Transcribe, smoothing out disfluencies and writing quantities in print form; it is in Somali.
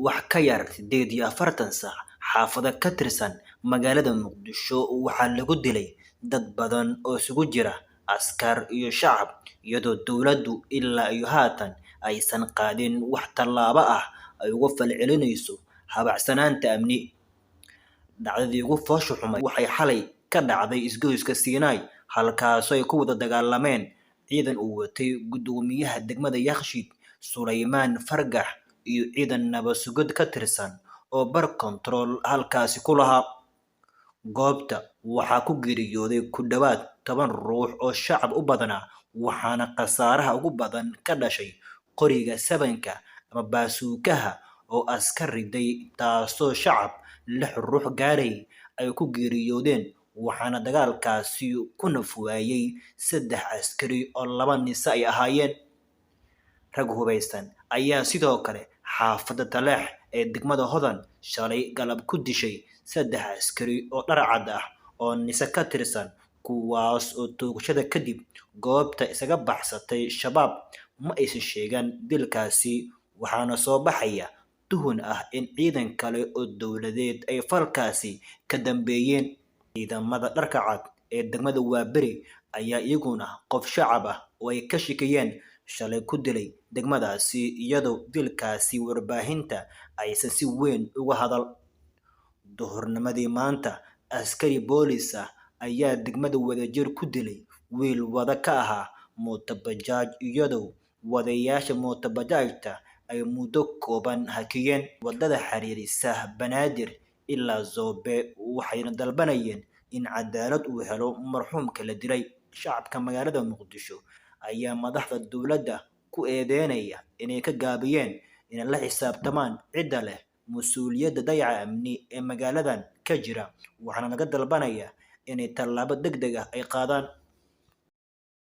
wax ka yar 48 saac xaafado ka tirsan magaalada Muqdisho waxaa lagu dilay dad badan oo isugu jira askar iyo shacab iyadoo dowladdu ilaa iyo haatan aysan qaadin wax tallaabo ah ay uga falcelinayso habacsanaanta amni. Dhacdadii ugu foosha xumayd waxay xalay ka dhacday isgoyska Siinay halkaasoo ay ku wada dagaalameen ciidan uu watay gudoomiyaha degmada Yakshiid Suleymaan Fargax iyo ciidan nabad sugid ka tirsan oo bar control halkaasi ku lahaa. Goobta waxaa ku geeriyooday ku dhawaad 10 ruux oo shacab u badanaa waxaana khasaaraha ugu badan ka dhashay qoriga sabanka ama baasuukaha oo askar riday taasoo shacab 6 ruux gaaray ay ku geeriyoodeen waxaana dagaalkaasi ku naf waayay 3 askari oo 2 nisa ay ahaayeen. Rag hubeysan ayaa sidoo kale xaafadda Taleex ee degmada Hodan shalay galab ku dishay 3 askari oo dhar cad ah oo nisa ka tirsan kuwaas oo toogashada kadib goobta isaga baxsatay. Shabaab ma aysan sheegan dilkaasi waxaana soo baxaya tuhun ah in ciidan kale oo dowladeed ay falkaasi ka dambeeyeen. Ciidamada dharka cad ee degmada Waaberi ayaa iyaguna qof shacab ah oo ay ka shakiyeen shalay ku dilay degmadaasi iyadoo dilkaasi warbaahinta aysan si weyn uga hadal. Duhurnimadii maanta askari boolis ah ayaa degmada Wadajir ku dilay wiil wada ka ahaa mooto bajaaj iyadoo wadayaasha mooto bajaajta ay muddo kooban hakiyeen wadada xiriirisa Banaadir ilaa Zoobe waxayna dalbanayeen in cadaalad uu helo marxuumka la dilay. Shacabka magaalada Muqdisho ayaa madaxda dowladda ku eedeynaya inay ka gaabiyeen in la xisaabtamaan cidda leh mas'uuliyadda dayaca amni ee magaaladan ka jira waxaana laga dalbanayaa inay tallaabo degdeg ah ay qaadaan.